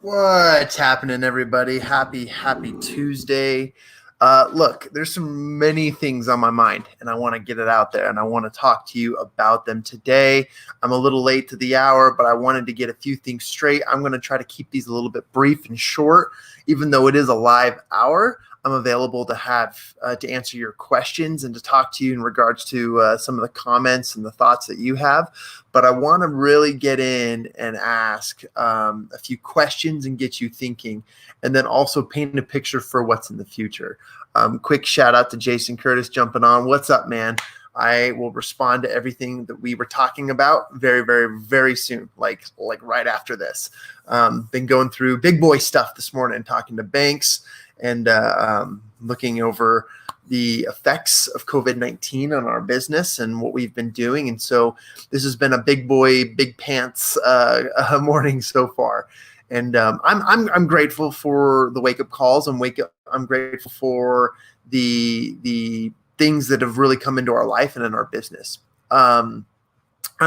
What's happening, everybody? Happy Tuesday. Look, there's so many things on my mind, and I want to get it out there, and I want to talk to you about them today. I'm a little late to the hour, but I wanted to get a few things straight. I'm going to try to keep these a little bit brief and short, even though it is a live hour. I'm available to answer your questions and to talk to you in regards to some of the comments and the thoughts that you have. But I want to really get in and ask a few questions and get you thinking, and then also paint a picture for what's in the future. Quick shout out to Jason Curtis jumping on. What's up, man? I will respond to everything that we were talking about very, very, very soon, like right after this. Been going through big boy stuff this morning, talking to banks and looking over the effects of COVID-19 on our business and what we've been doing. And so this has been a big boy, big pants morning so far. And I'm grateful for the wake up calls. I'm grateful for the things that have really come into our life and in our business. I'm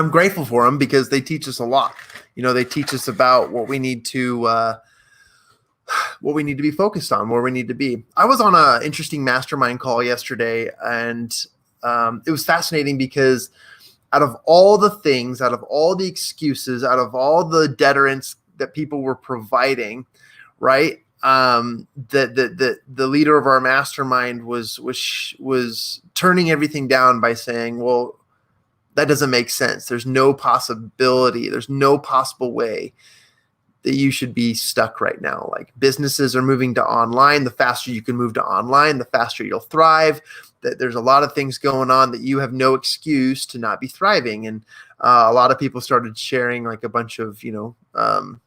grateful for them because they teach us a lot. They teach us about what we need to be focused on, where we need to be. I was on an interesting mastermind call yesterday, and it was fascinating because out of all the things, out of all the excuses, out of all the deterrents that people were providing, right? The leader of our mastermind was turning everything down by saying, well, that doesn't make sense. There's no possibility. There's no possible way that you should be stuck right now. Like, businesses are moving to online. The faster you can move to online, the faster you'll thrive. That there's a lot of things going on that you have no excuse to not be thriving. And a lot of people started sharing like a bunch of,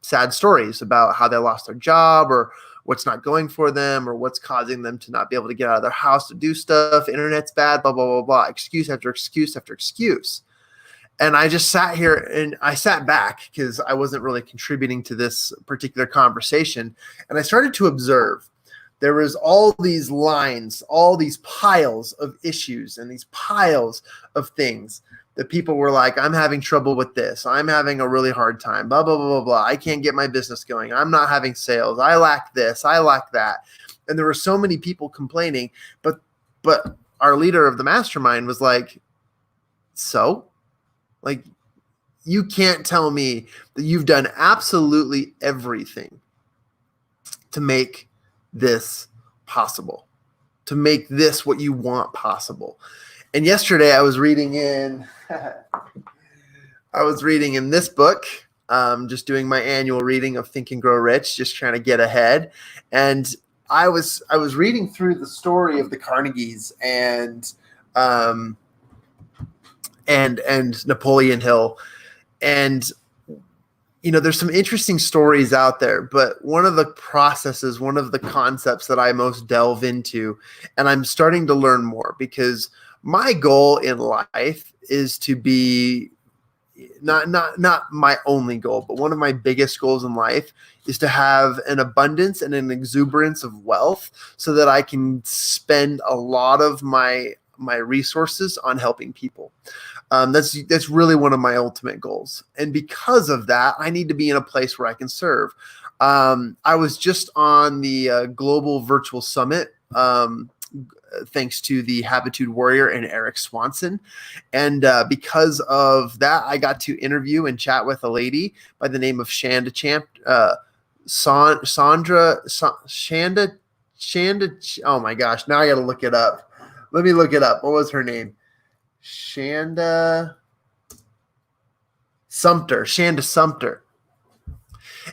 sad stories about how they lost their job or what's not going for them or what's causing them to not be able to get out of their house to do stuff. Internet's bad, blah, blah, blah, blah. Excuse after excuse after excuse. And I just sat here and I sat back because I wasn't really contributing to this particular conversation. And I started to observe there was all these lines, all these piles of issues and these piles of things that people were like, I'm having trouble with this. I'm having a really hard time, blah, blah, blah, blah, blah. I can't get my business going. I'm not having sales. I lack this. I lack that. And there were so many people complaining, but our leader of the mastermind was like, so? Like, you can't tell me that you've done absolutely everything to make this possible, to make this what you want possible. And yesterday I was reading in this book, just doing my annual reading of Think and Grow Rich, just trying to get ahead. And I was reading through the story of the Carnegies and Napoleon Hill. And, there's some interesting stories out there, but one of the processes, one of the concepts that I most delve into, and I'm starting to learn more because my goal in life is to be not my only goal, but one of my biggest goals in life is to have an abundance and an exuberance of wealth so that I can spend a lot of my resources on helping people. That's really one of my ultimate goals. And because of that, I need to be in a place where I can serve. I was just on the Global Virtual Summit, thanks to the Habitude Warrior and Eric Swanson. And because of that, I got to interview and chat with a lady by the name of Shanda Shanda. Oh my gosh, now I got to look it up. Let me look it up. What was her name? Shanda Sumter.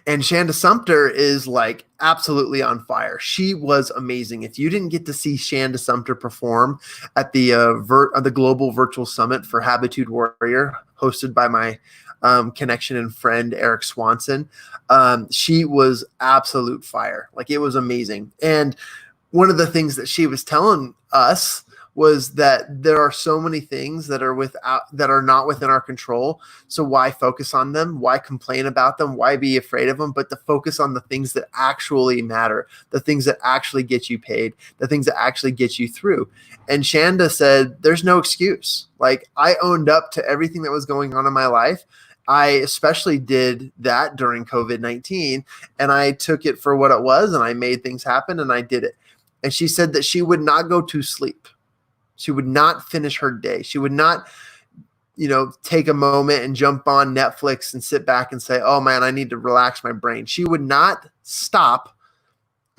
And Shanda Sumter is like absolutely on fire. She was amazing. If you didn't get to see Shanda Sumter perform at the Global Virtual Summit for Habitude Warrior, hosted by my connection and friend Eric Swanson, she was absolute fire. Like, it was amazing. And one of the things that she was telling us was that there are so many things that are not within our control. So why focus on them? Why complain about them? Why be afraid of them? But to focus on the things that actually matter, the things that actually get you paid, the things that actually get you through. And Shanda said, there's no excuse. Like, I owned up to everything that was going on in my life. I especially did that during COVID-19, and I took it for what it was, and I made things happen, and I did it. And she said that she would not go to sleep. She would not finish her day. She would not, take a moment and jump on Netflix and sit back and say, oh man, I need to relax my brain. She would not stop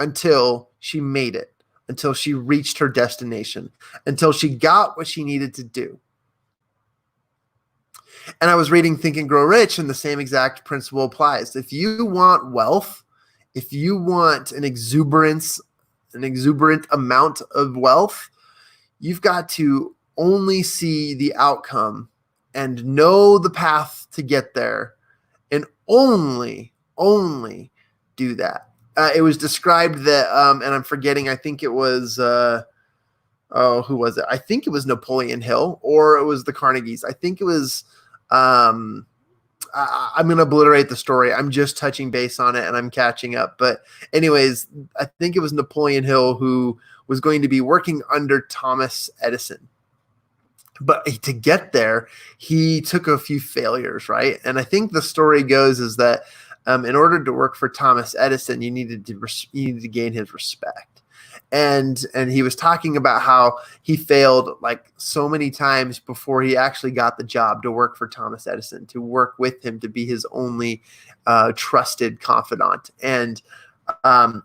until she made it, until she reached her destination, until she got what she needed to do. And I was reading Think and Grow Rich, and the same exact principle applies. If you want wealth, if you want an exuberant amount of wealth, you've got to only see the outcome and know the path to get there, and only do that. It was described that, and I'm forgetting, I think it was, who was it? I think it was Napoleon Hill, or it was the Carnegies. I think it was, I'm going to obliterate the story. I'm just touching base on it and I'm catching up. But anyways, I think it was Napoleon Hill who was going to be working under Thomas Edison. But to get there, he took a few failures, right? And I think the story goes is that in order to work for Thomas Edison, you needed to gain his respect. And he was talking about how he failed like so many times before he actually got the job to work for Thomas Edison, to work with him, to be his only trusted confidant. And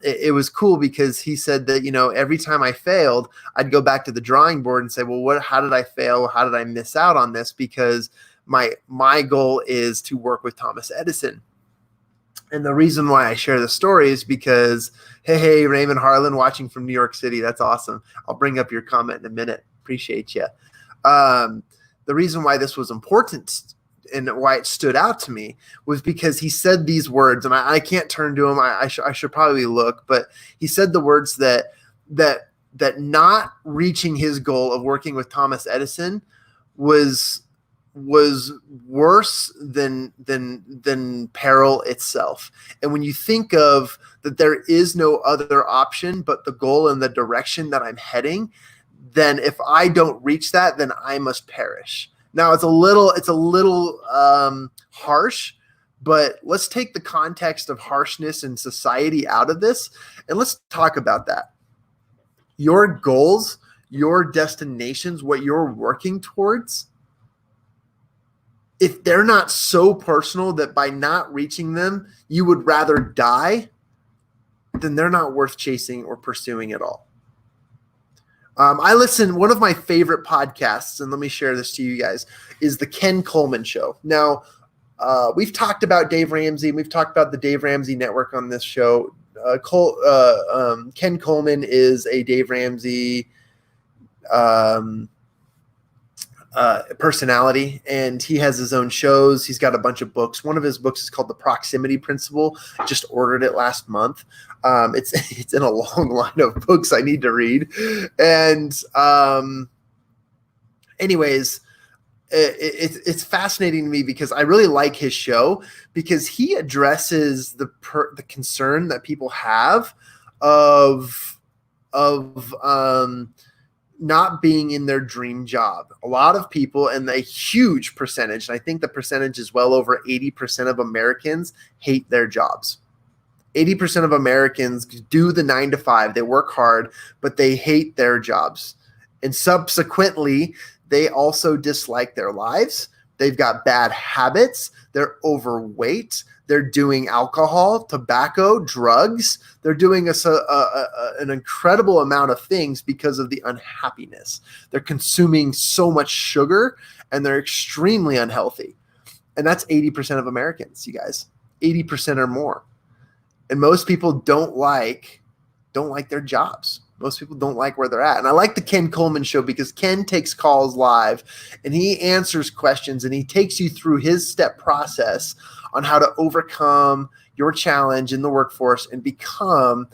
it was cool because he said that, every time I failed, I'd go back to the drawing board and say, well, how did I fail? How did I miss out on this? Because my goal is to work with Thomas Edison. And the reason why I share the story is because, hey, Raymond Harlan watching from New York City. That's awesome. I'll bring up your comment in a minute. Appreciate you. The reason why this was important and why it stood out to me was because he said these words, and I can't turn to him. I should probably look, but he said the words that not reaching his goal of working with Thomas Edison was worse than peril itself. And when you think of that there is no other option but the goal and the direction that I'm heading, then if I don't reach that, then I must perish. Now it's a little harsh, but let's take the context of harshness in society out of this, and let's talk about that. Your goals, your destinations, what you're working towards, if they're not so personal that by not reaching them, you would rather die, then they're not worth chasing or pursuing at all. One of my favorite podcasts, and let me share this to you guys, is the Ken Coleman Show. Now, we've talked about Dave Ramsey, and we've talked about the Dave Ramsey Network on this show. Ken Coleman is a Dave Ramsey personality, and he has his own shows. He's got a bunch of books. One of his books is called The Proximity Principle. Just ordered it last month. It's in a long line of books I need to read. And anyways, it's fascinating to me because I really like his show because he addresses the concern that people have of not being in their dream job. A lot of people, and a huge percentage, and I think the percentage is well over 80% of Americans hate their jobs. 80% of Americans do the 9 to 5. They work hard, but they hate their jobs. And subsequently, they also dislike their lives. They've got bad habits. They're overweight. They're doing alcohol, tobacco, drugs. They're doing an incredible amount of things because of the unhappiness. They're consuming so much sugar, and they're extremely unhealthy. And that's 80% of Americans, you guys. 80% or more. And most people don't like their jobs. Most people don't like where they're at. And I like the Ken Coleman Show because Ken takes calls live, and he answers questions, and he takes you through his step process on how to overcome your challenge in the workforce and become,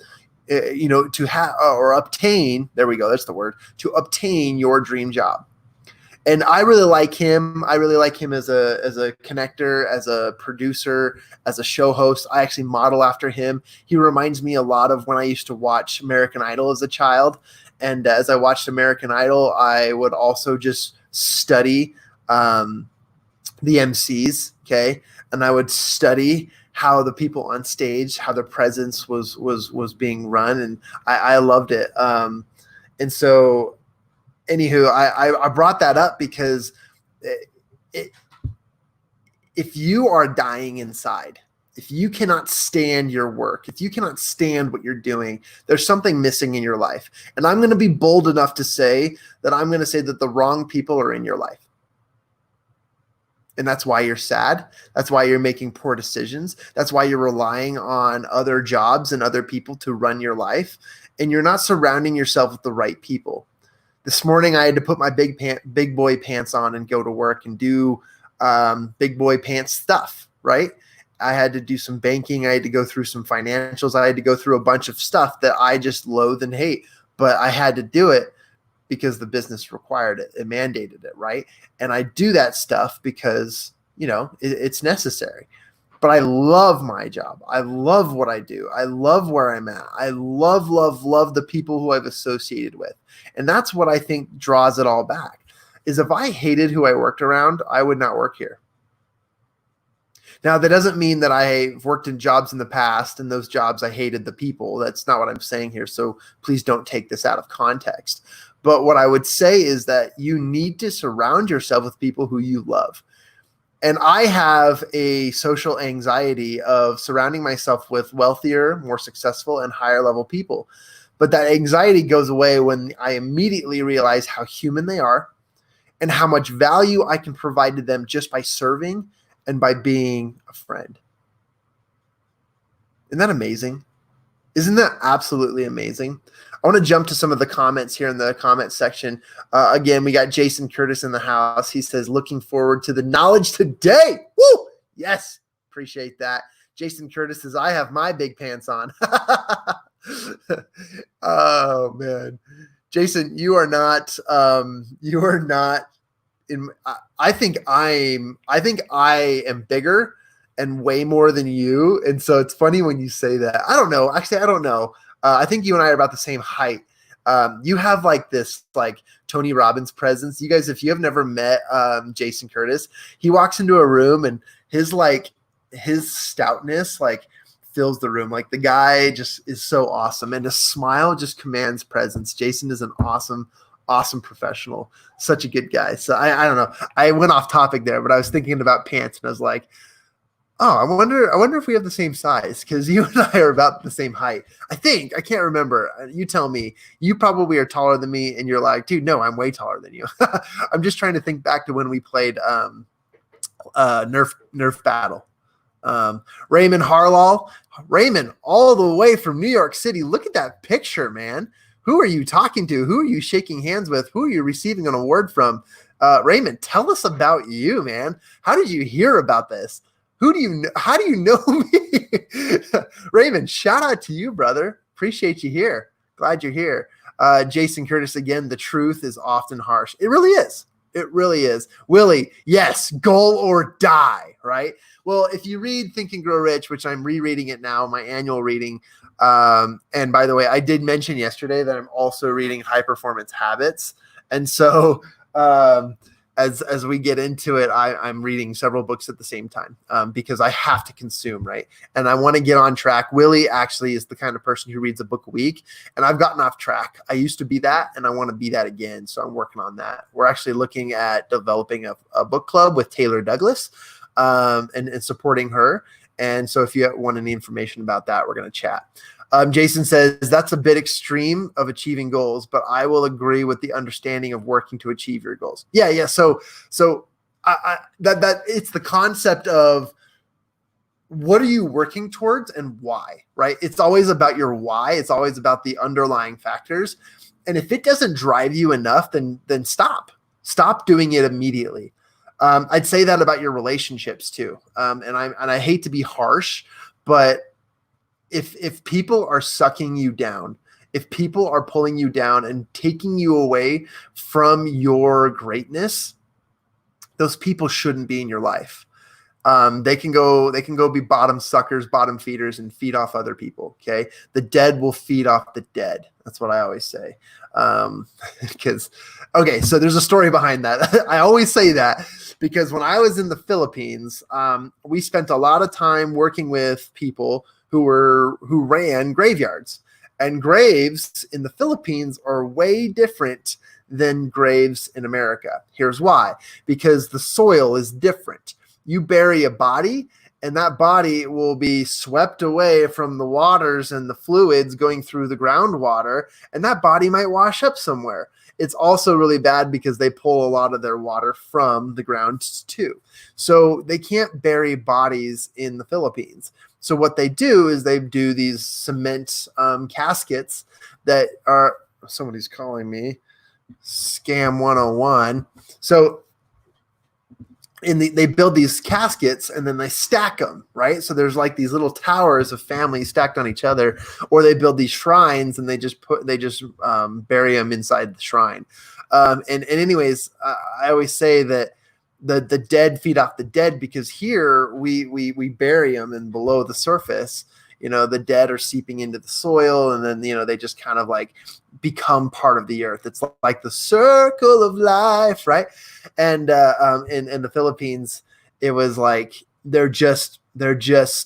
to have or obtain, there we go, that's the word, to obtain your dream job. And I really like him. I really like him as a connector, as a producer, as a show host. I actually model after him. He reminds me a lot of when I used to watch American Idol as a child. And as I watched American Idol, I would also just study the MCs, okay, and I would study how the people on stage, how their presence was being run, and I loved it. And so, anywho, I brought that up because it, if you are dying inside, if you cannot stand your work, if you cannot stand what you're doing, there's something missing in your life. And I'm going to be bold enough to say that I'm going to say that the wrong people are in your life. And that's why you're sad. That's why you're making poor decisions. That's why you're relying on other jobs and other people to run your life. And you're not surrounding yourself with the right people. This morning, I had to put my big boy pants on and go to work and do big boy pants stuff, right? I had to do some banking. I had to go through some financials. I had to go through a bunch of stuff that I just loathe and hate, but I had to do it because the business required it. It mandated it, right? And I do that stuff because, it's necessary. But I love my job. I love what I do. I love where I'm at. I love, love, love the people who I've associated with. And that's what I think draws it all back, is if I hated who I worked around, I would not work here. Now, that doesn't mean that I've worked in jobs in the past and those jobs I hated the people. That's not what I'm saying here. So please don't take this out of context. But what I would say is that you need to surround yourself with people who you love. And I have a social anxiety of surrounding myself with wealthier, more successful, and higher level people. But that anxiety goes away when I immediately realize how human they are and how much value I can provide to them just by serving and by being a friend. Isn't that amazing? Isn't that absolutely amazing? I want to jump to some of the comments here in the comment section. Again, we got Jason Curtis in the house. He says, looking forward to the knowledge today. Woo! Yes, appreciate that. Jason Curtis says, I have my big pants on. Oh, man. Jason, you are not in, I think I am bigger and way more than you. And so it's funny when you say that. I don't know. Actually, I don't know. I think you and I are about the same height. You have like this like Tony Robbins presence. You guys, if you have never met Jason Curtis, he walks into a room and his stoutness like fills the room. Like the guy just is so awesome. And his smile just commands presence. Jason is an awesome professional. Such a good guy. So I don't know. I went off topic there, but I was thinking about pants and I was like, oh, I wonder if we have the same size, because you and I are about the same height. I can't remember. You tell me. You probably are taller than me, and you're like, dude, no, I'm way taller than you. I'm just trying to think back to when we played Nerf Battle. Raymond Harlaw. Raymond, all the way from New York City. Look at that picture, man. Who are you talking to? Who are you shaking hands with? Who are you receiving an award from? Raymond, tell us about you, man. How did you hear about this? How do you know me? Raymond, shout out to you, brother. Appreciate you here. Glad you're here. Jason Curtis, again, the truth is often harsh. It really is. It really is. Willie, yes, goal or die, right? Well, if you read Think and Grow Rich, which I'm rereading it now, my annual reading, and by the way, I did mention yesterday that I'm also reading High Performance Habits. And so as we get into it, I'm reading several books at the same time because I have to consume, right? And I want to get on track. Willie actually is the kind of person who reads a book a week, and I've gotten off track. I used to be that, and I want to be that again, so I'm working on that. We're actually looking at developing a book club with Taylor Douglas and supporting her. And so if you want any information about that, we're going to chat. Jason says, that's a bit extreme of achieving goals, but I will agree with the understanding of working to achieve your goals. Yeah. So that it's the concept of what are you working towards and why, right? It's always about your why. It's always about the underlying factors. And if it doesn't drive you enough, then stop doing it immediately. I'd say that about your relationships too. And I hate to be harsh, but if people are sucking you down, if people are pulling you down and taking you away from your greatness, those people shouldn't be in your life. They can go be bottom suckers, bottom feeders, and feed off other people. Okay. The dead will feed off the dead. That's what I always say. So there's a story behind that. I always say that because when I was in the Philippines, we spent a lot of time working with people who ran graveyards, and graves in the Philippines are way different than graves in America. Here's why: because the soil is different. You bury a body, and that body will be swept away from the waters and the fluids going through the groundwater, and that body might wash up somewhere. It's also really bad because they pull a lot of their water from the ground too. So they can't bury bodies in the Philippines. So what they do is they do these cement caskets that are, somebody's calling me, Scam 101. So they build these caskets and then they stack them, right? So there's like these little towers of families stacked on each other, or they build these shrines and they just bury them inside the shrine. And anyways, I always say that the dead feed off the dead, because here we bury them, and below the surface, the dead are seeping into the soil, and then they just kind of like become part of the earth. It's like the circle of life, right? And in the Philippines, it was like they're just the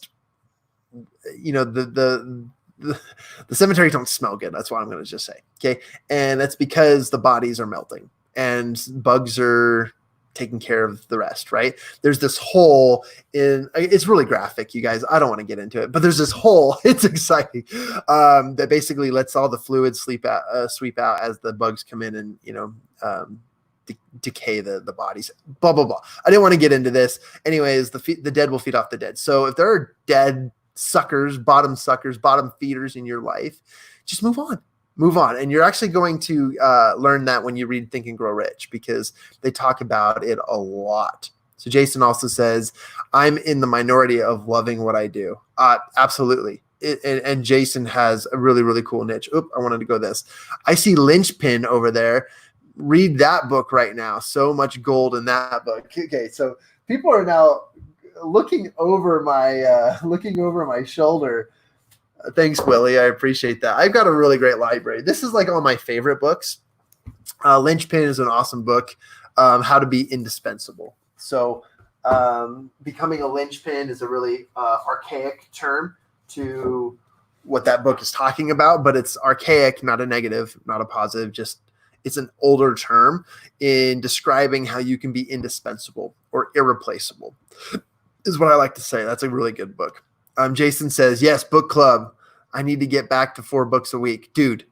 cemeteries don't smell good. That's what I'm going to just say. Okay. And that's because the bodies are melting and bugs are taking care of the rest, right? There's this hole it's really graphic, you guys. I don't want to get into it, but there's this hole. It's exciting. That basically lets all the fluids sweep out as the bugs come in and, decay the bodies, blah, blah, blah. I didn't want to get into this. Anyways, the dead will feed off the dead. So if there are dead bottom feeders in your life, just move on. And you're actually going to learn that when you read Think and Grow Rich, because they talk about it a lot. So Jason also says, I'm in the minority of loving what I do. Absolutely. And Jason has a really, really cool niche. Oop, I wanted to go this. I see Linchpin over there. Read that book right now. So much gold in that book. Okay, so people are now looking over my shoulder. Thanks, Willie. I appreciate that. I've got a really great library. This is like all my favorite books. Linchpin is an awesome book. How to be indispensable. So becoming a linchpin is a really archaic term to what that book is talking about, but it's archaic, not a negative, not a positive, just it's an older term in describing how you can be indispensable or irreplaceable, is what I like to say. That's a really good book. Jason says, yes, book club. I need to get back to 4 books a week. Dude,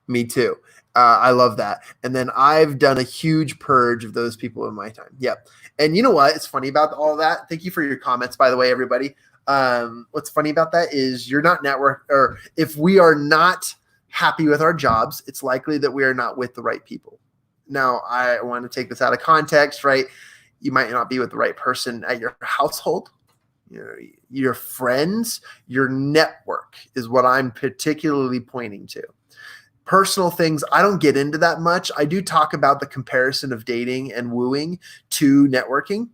me too. I love that. And then I've done a huge purge of those people in my time. Yep. And you know what? It's funny about all that. Thank you for your comments, by the way, everybody. What's funny about that is you're not or if we are not happy with our jobs, it's likely that we are not with the right people. Now, I want to take this out of context, right? You might not be with the right person at your household. Your friends, your network is what I'm particularly pointing to. Personal things, I don't get into that much. I do talk about the comparison of dating and wooing to networking,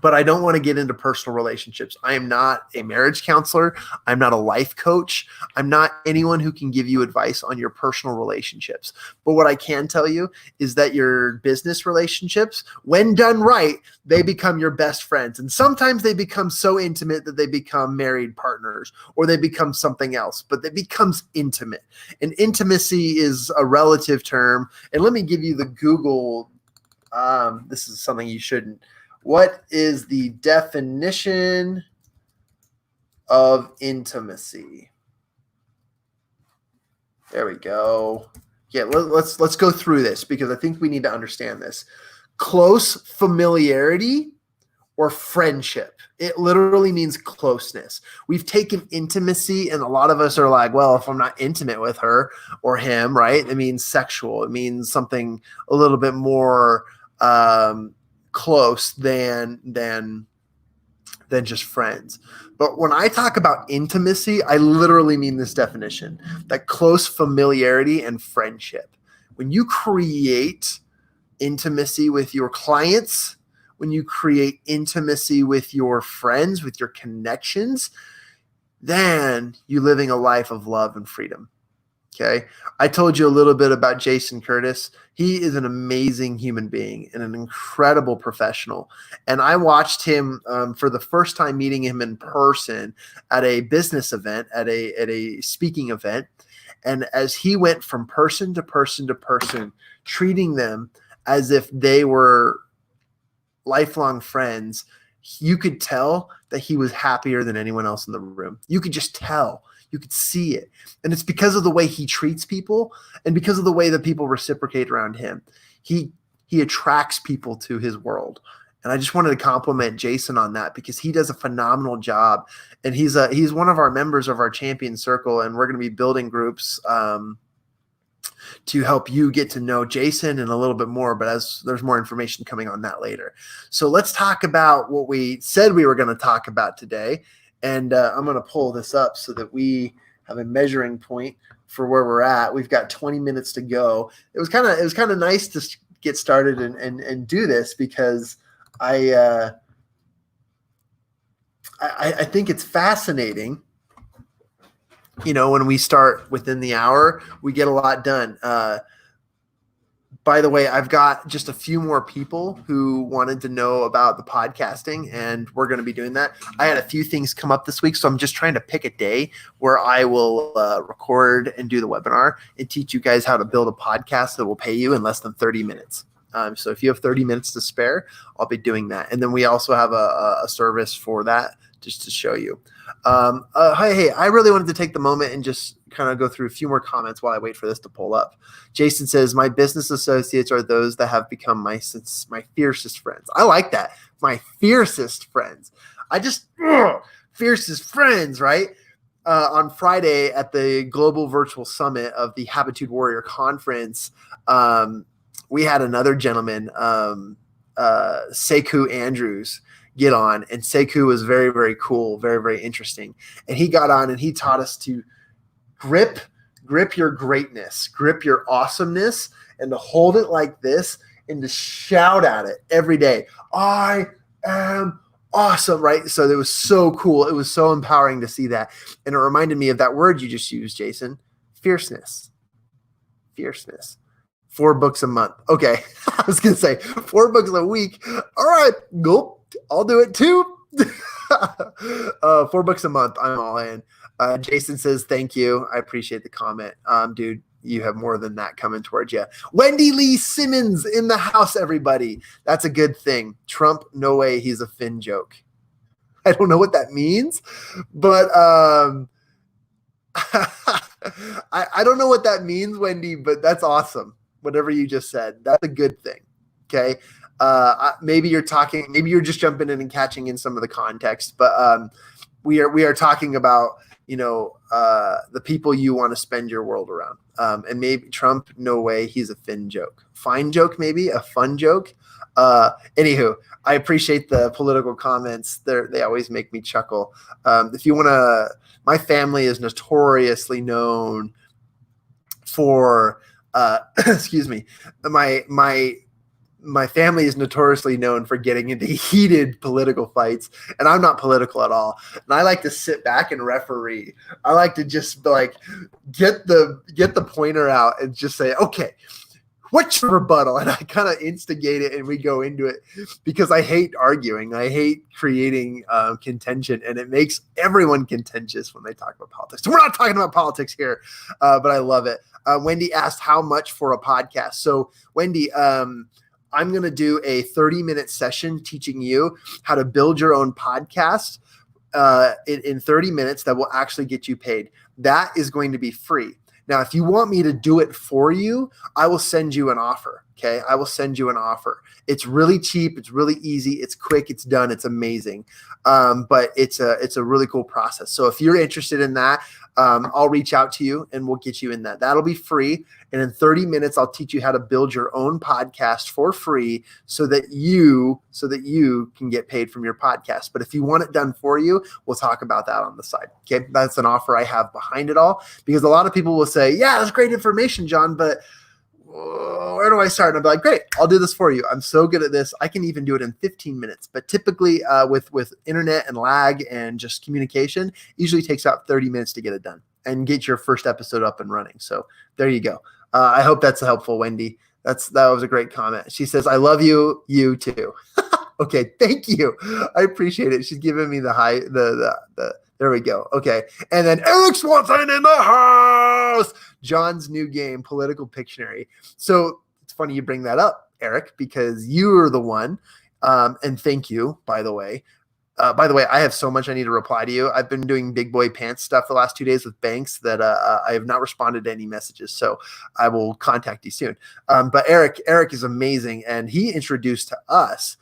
but I don't want to get into personal relationships. I am not a marriage counselor. I'm not a life coach. I'm not anyone who can give you advice on your personal relationships. But what I can tell you is that your business relationships, when done right, they become your best friends. And sometimes they become so intimate that they become married partners, or they become something else, but it becomes intimate. And intimacy is a relative term. And let me give you the Google. This is something you shouldn't. What is the definition of intimacy? There we go. Yeah, let's go through this because I think we need to understand this. Close familiarity or friendship. It literally means closeness. We've taken intimacy, and a lot of us are like, well, if I'm not intimate with her or him, right? It means sexual. It means something a little bit more close than just friends. But when I talk about intimacy, I literally mean this definition, that close familiarity and friendship. When you create intimacy with your clients, when you create intimacy with your friends, with your connections, then you're living a life of love and freedom. Okay. I told you a little bit about Jason Curtis. He is an amazing human being and an incredible professional. And I watched him for the first time, meeting him in person at a business event, at a speaking event. And as he went from person to person to person, treating them as if they were lifelong friends, you could tell that he was happier than anyone else in the room. You could just tell. You could see it. And it's because of the way he treats people and because of the way that people reciprocate around him. He attracts people to his world. And I just wanted to compliment Jason on that because he does a phenomenal job. And he's one of our members of our champion circle. And we're going to be building groups to help you get to know Jason and a little bit more, but as there's more information coming on that later. So let's talk about what we said we were going to talk about today. And I'm going to pull this up so that we have a measuring point for where we're at. We've got 20 minutes to go. It was kind of nice to get started and do this because I think it's fascinating. You know, when we start within the hour, we get a lot done. By the way, I've got just a few more people who wanted to know about the podcasting, and we're going to be doing that. I had a few things come up this week, so I'm just trying to pick a day where I will record and do the webinar and teach you guys how to build a podcast that will pay you in less than 30 minutes. So if you have 30 minutes to spare, I'll be doing that. And then we also have a service for that just to show you. Hey, I really wanted to take the moment and just kind of go through a few more comments while I wait for this to pull up. Jason says, my business associates are those that have become my fiercest friends. I like that. My fiercest friends. Fiercest friends, right? On Friday at the Global Virtual Summit of the Habitude Warrior Conference, we had another gentleman, Sekou Andrews, get on, and Sekou was very, very cool, very, very interesting. And he got on and he taught us to grip your greatness, grip your awesomeness, and to hold it like this and to shout at it every day. I am awesome, right? So it was so cool. It was so empowering to see that. And it reminded me of that word you just used, Jason, fierceness. 4 books a month. Okay. I was going to say 4 books a week. All right. Go. I'll do it too. 4 books a month. I'm all in. Jason says, thank you. I appreciate the comment. Dude, you have more than that coming towards you. Wendy Lee Simmons in the house, everybody. That's a good thing. Trump, no way. He's a Finn joke. I don't know what that means, but I don't know what that means, Wendy, but that's awesome. Whatever you just said, that's a good thing. Okay. Maybe you're just jumping in and catching in some of the context, but we are talking about, the people you want to spend your world around. And maybe Trump, no way, he's a Finn joke. Fine joke, maybe a fun joke. Anywho, I appreciate the political comments. They always make me chuckle. If you want to, my family is notoriously known for, excuse me, my family is notoriously known for getting into heated political fights, and I'm not political at all. And I like to sit back and referee. I like to just get the pointer out and just say, okay, what's your rebuttal? And I kind of instigate it and we go into it because I hate arguing. I hate creating contention, and it makes everyone contentious when they talk about politics. So we're not talking about politics here, but I love it. Wendy asked how much for a podcast. So Wendy, I'm going to do a 30-minute session teaching you how to build your own podcast in 30 minutes that will actually get you paid. That is going to be free. Now, if you want me to do it for you, I will send you an offer. Okay. I will send you an offer. It's really cheap. It's really easy. It's quick. It's done. It's amazing. But it's a really cool process. So if you're interested in that, I'll reach out to you and we'll get you in that. That'll be free. And in 30 minutes, I'll teach you how to build your own podcast for free so that you can get paid from your podcast. But if you want it done for you, we'll talk about that on the side. Okay. That's an offer I have behind it all, because a lot of people will say, yeah, that's great information, John, but where do I start? And I'll be like, great, I'll do this for you. I'm so good at this. I can even do it in 15 minutes. But typically with internet and lag and just communication, usually takes about 30 minutes to get it done. and get your first episode up and running. So there you go. I hope that's helpful, Wendy. That was a great comment. She says, I love you. You too. Okay. Thank you. I appreciate it. She's giving me there we go. Okay. And then Eric Swanson in the house. John's new game, Political Pictionary. So it's funny you bring that up, Eric, because you are the one. And thank you, by the way. I have so much I need to reply to you. I've been doing big boy pants stuff the last 2 days with banks that I have not responded to any messages. So I will contact you soon. But Eric is amazing. And he introduced to us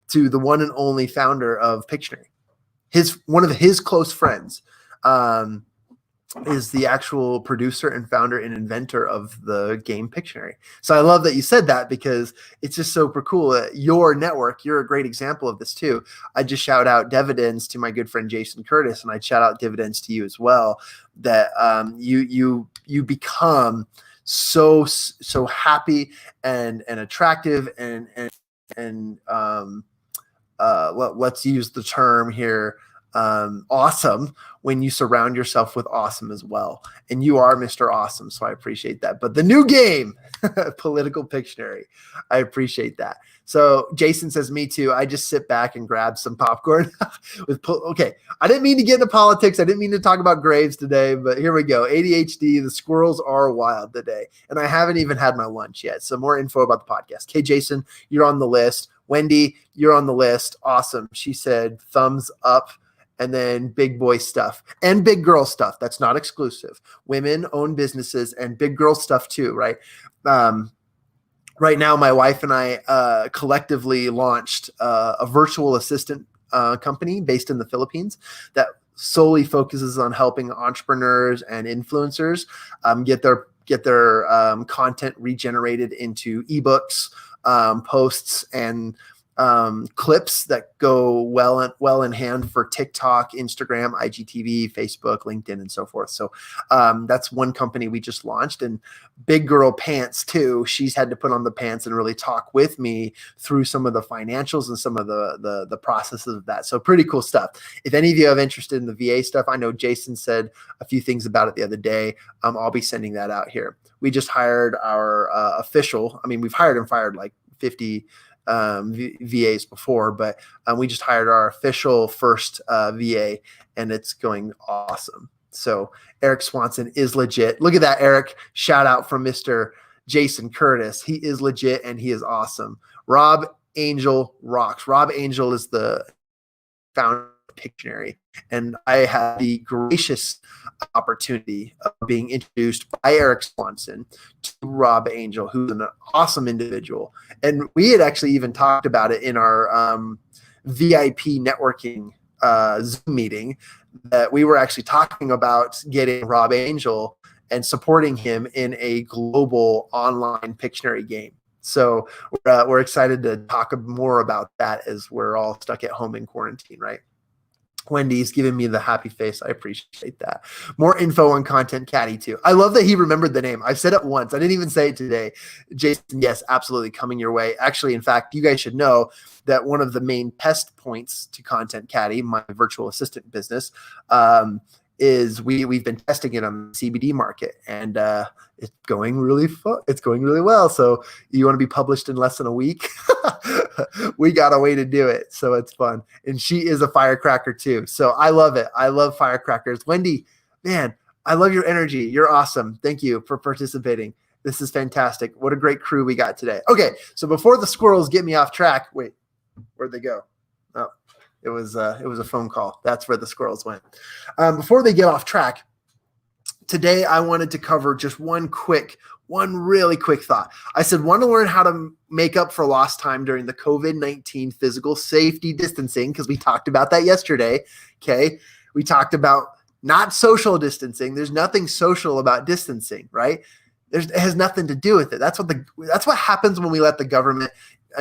to the one and only founder of Pictionary. One of his close friends is the actual producer and founder and inventor of the game Pictionary. So I love that you said that because it's just super cool. Your network, you're a great example of this too. I just shout out dividends to my good friend Jason Curtis, and I shout out dividends to you as well. That you become so happy and attractive and let's use the term here. Awesome when you surround yourself with awesome as well. And you are Mr. Awesome. So I appreciate that. But the new game, Political Pictionary, I appreciate that. So Jason says, me too. I just sit back and grab some popcorn okay. I didn't mean to get into politics. I didn't mean to talk about graves today, but here we go. ADHD, the squirrels are wild today. And I haven't even had my lunch yet. So more info about the podcast. Okay, Jason, you're on the list. Wendy, you're on the list. Awesome. She said thumbs up. And then big boy stuff and big girl stuff. That's not exclusive. Women own businesses and big girl stuff too, right? Right now, my wife and I collectively launched a virtual assistant company based in the Philippines that solely focuses on helping entrepreneurs and influencers get their content regenerated into ebooks, posts, and clips that go well in hand for TikTok, Instagram, IGTV, Facebook, LinkedIn, and so forth. So that's one company we just launched. And Big Girl Pants too. She's had to put on the pants and really talk with me through some of the financials and some of the processes of that. So pretty cool stuff. If any of you have interested in the VA stuff, I know Jason said a few things about it the other day. I'll be sending that out here. We just hired our official. I mean, we've hired and fired like 50 VAs before, but we just hired our official first VA, and it's going awesome. So Eric Swanson is legit. Look at that, Eric. Shout out from Mr. Jason Curtis. He is legit and he is awesome. Rob Angel rocks. Rob Angel is the founder of Pictionary, and I had the gracious opportunity of being introduced by Eric Swanson to Rob Angel, who's an awesome individual. And we had actually even talked about it in our VIP networking Zoom meeting, that we were actually talking about getting Rob Angel and supporting him in a global online Pictionary game. So we're excited to talk more about that as we're all stuck at home in quarantine, right? Wendy's giving me the happy face. I appreciate that. More info on Content Caddy too. I love that he remembered the name. I've said it once. I didn't even say it today. Jason, yes, absolutely coming your way. Actually, in fact, you guys should know that one of the main pest points to Content Caddy, my virtual assistant business, is we've been testing it on the CBD market, and it's going really it's going really well. So you want to be published in less than a week? We got a way to do it, so it's fun. And she is a firecracker too, so I love it. I love firecrackers. Wendy, man, I love your energy. You're awesome. Thank you for participating. This is fantastic. What a great crew we got today. Okay, so before the squirrels get me off track, wait, where'd they go? Oh, it was a phone call. That's where the squirrels went. Before they get off track, today I wanted to cover just one really quick thought. I said, want to learn how to make up for lost time during the COVID-19 physical safety distancing, because we talked about that yesterday. Okay. We talked about not social distancing. There's nothing social about distancing, right? It has nothing to do with it. That's what happens when we let the government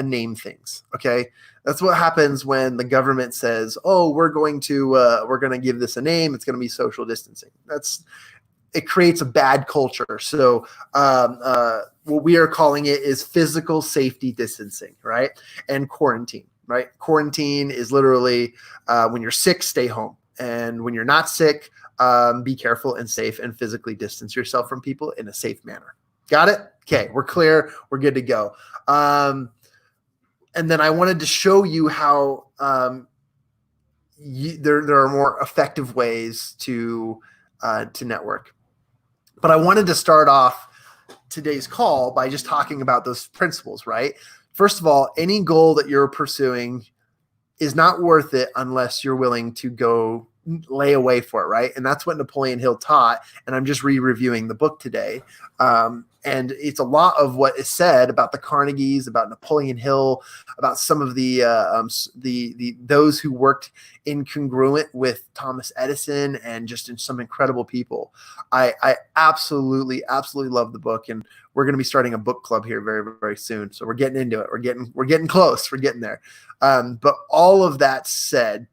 name things. Okay. That's what happens when the government says, oh, we're going to give this a name. It's going to be social distancing. It creates a bad culture. So what we are calling it is physical safety distancing, right? And quarantine, right? Quarantine is literally when you're sick, stay home. And when you're not sick, be careful and safe and physically distance yourself from people in a safe manner. Got it? Okay, we're clear. We're good to go. And then I wanted to show you how there are more effective ways to network. But I wanted to start off today's call by just talking about those principles, right? First of all, any goal that you're pursuing is not worth it unless you're willing to go lay away for it, right? And that's what Napoleon Hill taught. And I'm just re-reviewing the book today. And it's a lot of what is said about the Carnegies, about Napoleon Hill, about some of the those who worked incongruent with Thomas Edison, and just in some incredible people. I absolutely love the book, and we're going to be starting a book club here very, very soon. So we're getting into it. We're getting close. We're getting there. But all of that said,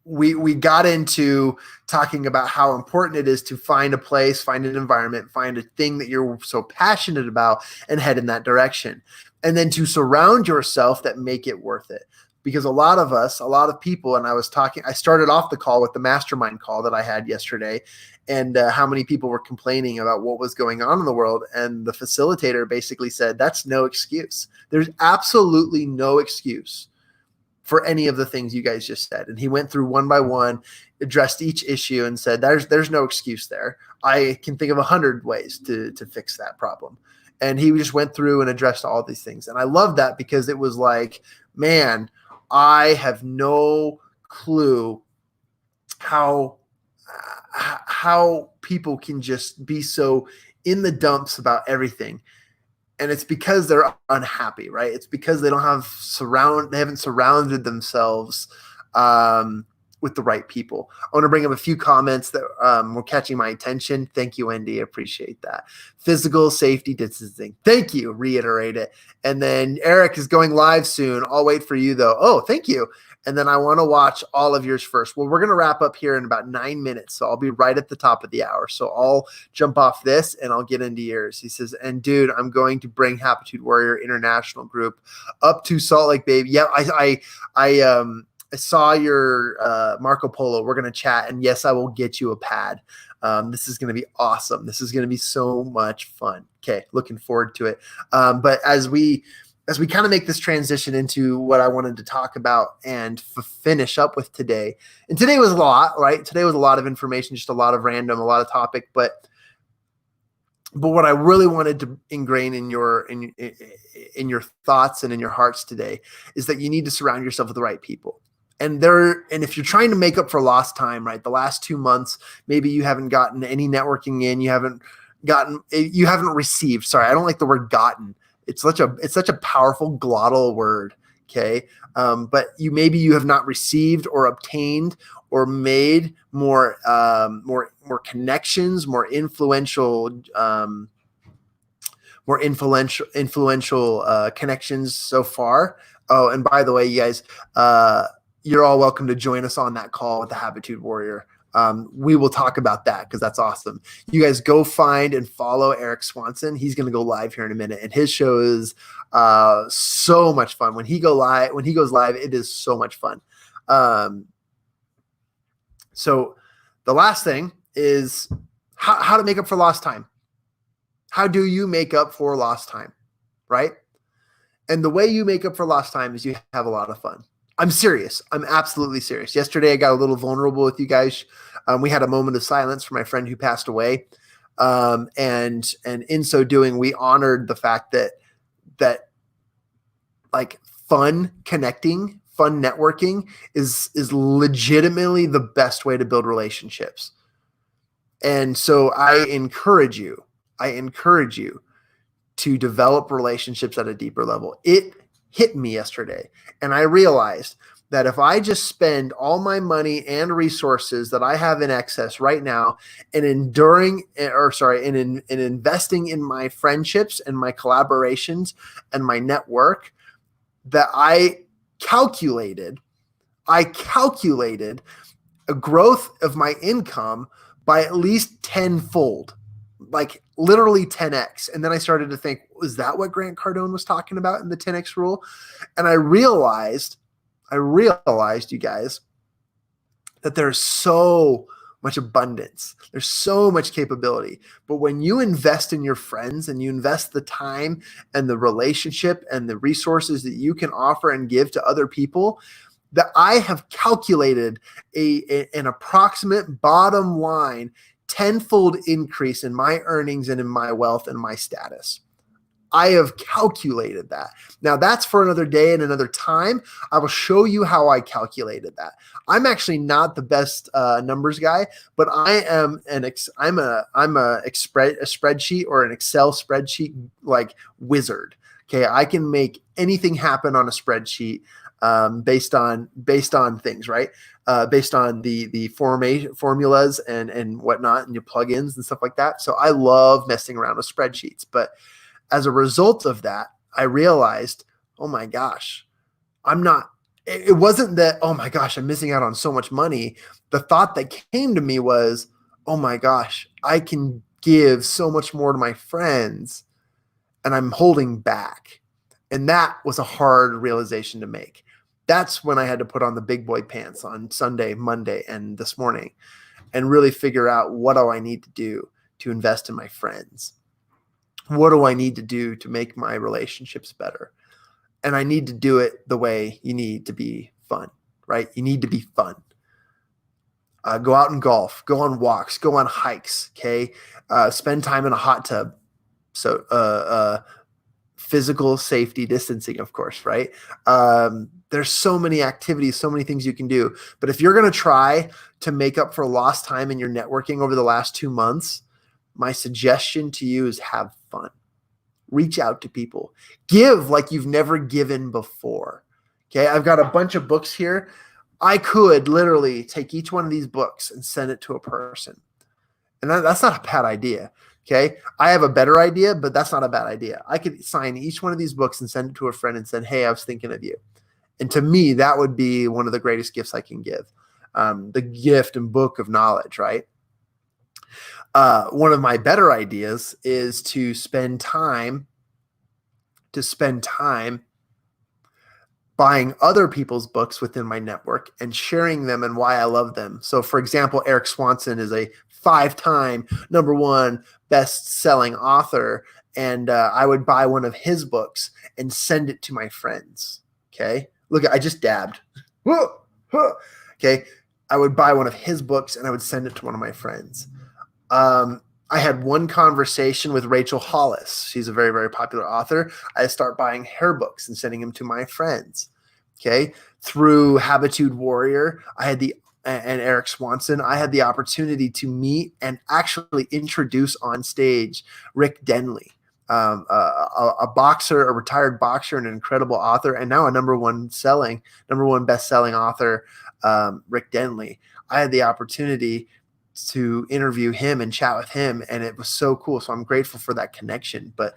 we got into talking about how important it is to find a place, find an environment, find a thing that you're so passionate about and head in that direction. And then to surround yourself that make it worth it. Because a lot of people, and I started off the call with the mastermind call that I had yesterday, and how many people were complaining about what was going on in the world. And the facilitator basically said, that's no excuse. There's absolutely no excuse for any of the things you guys just said. And he went through one by one, addressed each issue, and said, there's no excuse there. I can think of 100 ways to fix that problem. And he just went through and addressed all these things. And I love that, because it was like, man, I have no clue how people can just be so in the dumps about everything. And it's because they're unhappy, right? It's because they haven't surrounded themselves with the right people. I want to bring up a few comments that were catching my attention. Thank you, Wendy. I appreciate that. Physical safety distancing. Thank you. Reiterate it. And then Eric is going live soon. I'll wait for you, though. Oh, thank you. And then I want to watch all of yours first. Well, we're going to wrap up here in about 9 minutes. So I'll be right at the top of the hour. So I'll jump off this and I'll get into yours. He says, and dude, I'm going to bring Habitude Warrior International Group up to Salt Lake, baby. Yeah, I saw your Marco Polo. We're going to chat. And yes, I will get you a pad. This is going to be awesome. This is going to be so much fun. Okay. Looking forward to it. But as we kind of make this transition into what I wanted to talk about and finish up with today. And today was a lot, right? Today was a lot of information, just a lot of random, a lot of topic, but what I really wanted to ingrain in your thoughts and in your hearts today is that you need to surround yourself with the right people. And if you're trying to make up for lost time, right? The last 2 months, maybe you haven't gotten any networking in, you haven't received. Sorry, I don't like the word gotten. It's such a powerful glottal word. Okay. But you have not received or obtained or made more connections, more influential connections so far. Oh, and by the way, you guys, you're all welcome to join us on that call with the Habitude Warrior. We will talk about that because that's awesome. You guys go find and follow Eric Swanson. He's going to go live here in a minute, and his show is so much fun. When he goes live, it is so much fun. So the last thing is how to make up for lost time. How do you make up for lost time, right? And the way you make up for lost time is you have a lot of fun. I'm serious. I'm absolutely serious. Yesterday, I got a little vulnerable with you guys. We had a moment of silence for my friend who passed away. And in so doing, we honored the fact that like fun connecting, fun networking is legitimately the best way to build relationships. And so I encourage you to develop relationships at a deeper level. It hit me yesterday, and I realized that if I just spend all my money and resources that I have in excess right now in investing in my friendships and my collaborations and my network, that I calculated a growth of my income by at least tenfold, like literally 10x. And then I started to think, was that what Grant Cardone was talking about in the 10x rule? And I realized, you guys, that there's so much abundance. There's so much capability. But when you invest in your friends and you invest the time and the relationship and the resources that you can offer and give to other people, that I have calculated an approximate bottom line tenfold increase in my earnings and in my wealth and my status. I have calculated that. Now that's for another day and another time. I will show you how I calculated that. I'm actually not the best numbers guy, but I am I'm a spreadsheet or an Excel spreadsheet like wizard. Okay, I can make anything happen on a spreadsheet based on things, right? Based on the formulas and whatnot and your plugins and stuff like that. So I love messing around with spreadsheets, but as a result of that, I realized, oh my gosh, it wasn't that, oh my gosh, I'm missing out on so much money. The thought that came to me was, oh my gosh, I can give so much more to my friends and I'm holding back. And that was a hard realization to make. That's when I had to put on the big boy pants on Sunday, Monday, and this morning and really figure out what do I need to do to invest in my friends. What do I need to do to make my relationships better? And I need to do it the way you need to be fun, right? You need to be fun. Go out and golf, go on walks, go on hikes, okay? Spend time in a hot tub. So physical safety distancing, of course, right? There's so many activities, so many things you can do. But if you're going to try to make up for lost time in your networking over the last 2 months, my suggestion to you is have fun. Reach out to people. Give like you've never given before. Okay, I've got a bunch of books here. I could literally take each one of these books and send it to a person. And that's not a bad idea. Okay, I have a better idea, but that's not a bad idea. I could sign each one of these books and send it to a friend and say, hey, I was thinking of you. And to me, that would be one of the greatest gifts I can give. The gift and book of knowledge, right? One of my better ideas is to spend time buying other people's books within my network and sharing them and why I love them. So for example, Eric Swanson is a 5-time #1 best-selling author. And I would buy one of his books and send it to my friends. Okay. Look, I just dabbed. Okay. I would buy one of his books and I would send it to one of my friends. I had one conversation with Rachel Hollis. She's a very, very popular author. I start buying her books and sending them to my friends. Okay. Through Habitude Warrior, and Eric Swanson, I had the opportunity to meet and actually introduce on stage Rick Denley, a boxer, a retired boxer, and an incredible author, and now a number one best-selling author, Rick Denley. I had the opportunity to interview him and chat with him, and it was so cool. So I'm grateful for that connection. But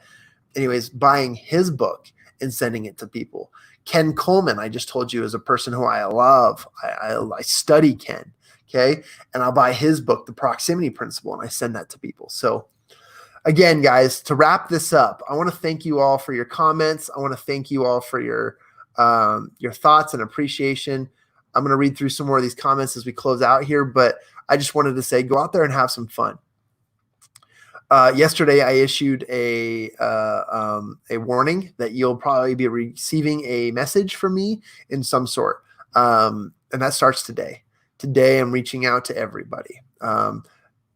anyways, buying his book and sending it to people. Ken Coleman, I just told you, is a person who I love. I study Ken, okay? And I'll buy his book, The Proximity Principle, and I send that to people. So again, guys, to wrap this up, I want to thank you all for your comments. I want to thank you all for your thoughts and appreciation. I'm going to read through some more of these comments as we close out here, but I just wanted to say, go out there and have some fun. Yesterday, I issued a warning that you'll probably be receiving a message from me in some sort. And that starts today. Today, I'm reaching out to everybody.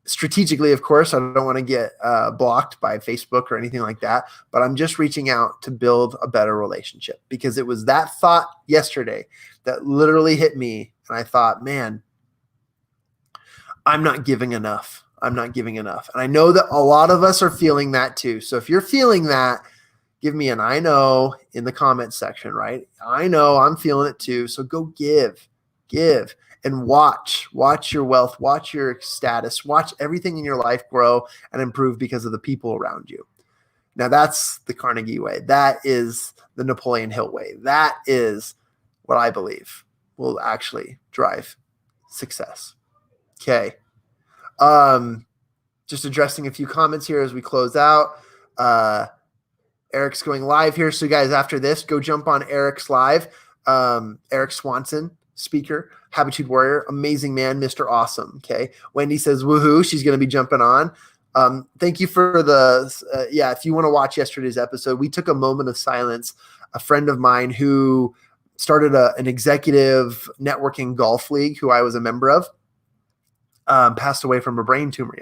Strategically, of course, I don't want to get blocked by Facebook or anything like that, but I'm just reaching out to build a better relationship, because it was that thought yesterday that literally hit me. And I thought, man, I'm not giving enough. I'm not giving enough. And I know that a lot of us are feeling that too. So if you're feeling that, give me an I know in the comments section, right? I know I'm feeling it too. So go give, and watch your wealth, watch your status, watch everything in your life grow and improve because of the people around you. Now that's the Carnegie way. That is the Napoleon Hill way. That is what I believe will actually drive success. Okay. Just addressing a few comments here as we close out. Eric's going live here. So guys, after this, go jump on Eric's live. Eric Swanson. speaker, Habitude Warrior, amazing man, Mr. Awesome. Okay. Wendy says, woohoo, she's going to be jumping on. Thank you for if you want to watch yesterday's episode, we took a moment of silence. A friend of mine who started an executive networking golf league, who I was a member of, passed away from a brain tumor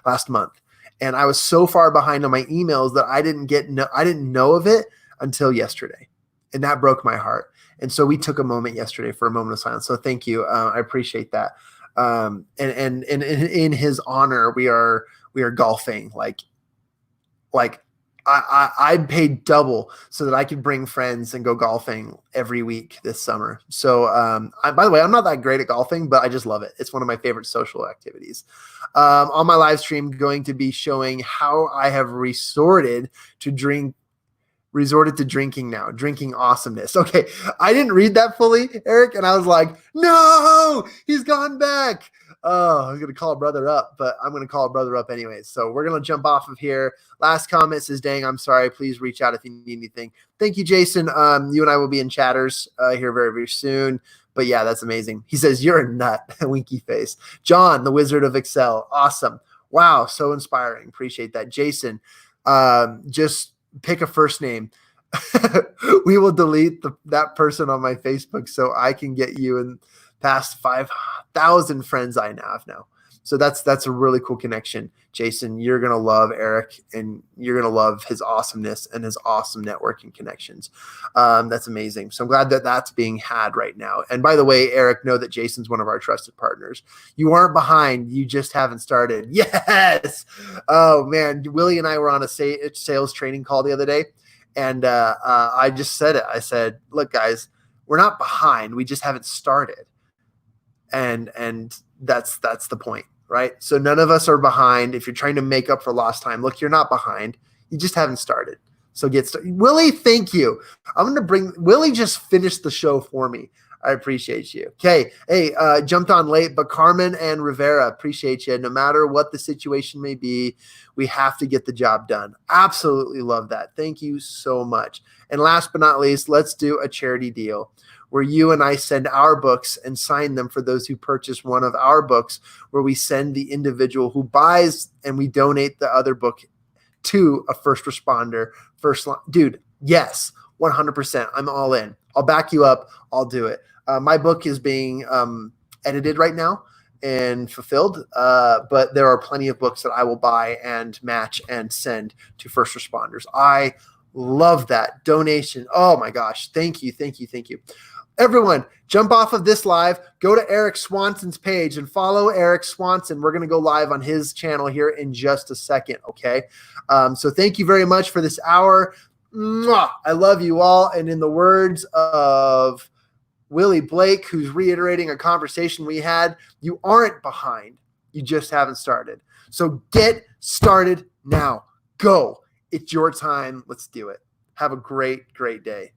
last month. And I was so far behind on my emails that I didn't know of it until yesterday. And that broke my heart. And so we took a moment yesterday for a moment of silence. So thank you. I appreciate that. And in his honor, we are golfing. I paid double so that I could bring friends and go golfing every week this summer. So, by the way, I'm not that great at golfing, but I just love it. It's one of my favorite social activities. On my live stream, going to be showing how I have resorted to drinking now, drinking awesomeness. Okay. I didn't read that fully, Eric. And I was like, no, he's gone back. Oh, I was going to call a brother up, but I'm going to call a brother up anyways. So we're going to jump off of here. Last comment says, dang, I'm sorry. Please reach out if you need anything. Thank you, Jason. You and I will be in chatters here very, very soon. But yeah, that's amazing. He says, you're a nut. Winky face. John, the Wizard of Excel. Awesome. Wow. So inspiring. Appreciate that. Jason, just pick a first name. We will delete that person on my Facebook so I can get you in past 5,000 friends I have now. So that's a really cool connection. Jason, you're going to love Eric, and you're going to love his awesomeness and his awesome networking connections. That's amazing. So I'm glad that that's being had right now. And by the way, Eric, know that Jason's one of our trusted partners. You aren't behind. You just haven't started. Yes. Oh man. Willie and I were on a sales training call the other day. And I just said it. I said, look, guys, we're not behind. We just haven't started. And that's the point, right? So none of us are behind. If you're trying to make up for lost time, look, you're not behind. You just haven't started. So get started. Willie, thank you. I'm going to bring – Willie just finished the show for me. I appreciate you. Okay. Hey, jumped on late, but Carmen and Rivera, appreciate you. No matter what the situation may be, we have to get the job done. Absolutely love that. Thank you so much. And last but not least, let's do a charity deal where you and I send our books and sign them for those who purchase one of our books, where we send the individual who buys and we donate the other book to a first responder, first line. Dude, yes, 100%. I'm all in. I'll back you up. I'll do it. My book is being edited right now and fulfilled, but there are plenty of books that I will buy and match and send to first responders. I love that donation. Oh my gosh. Thank you. Thank you. Thank you. Everyone, jump off of this live, go to Eric Swanson's page and follow Eric Swanson. We're going to go live on his channel here in just a second. Okay. So thank you very much for this hour. Mwah! I love you all. And in the words of Willie Blake, who's reiterating a conversation we had, you aren't behind. You just haven't started. So get started now. Go. It's your time. Let's do it. Have a great, great day.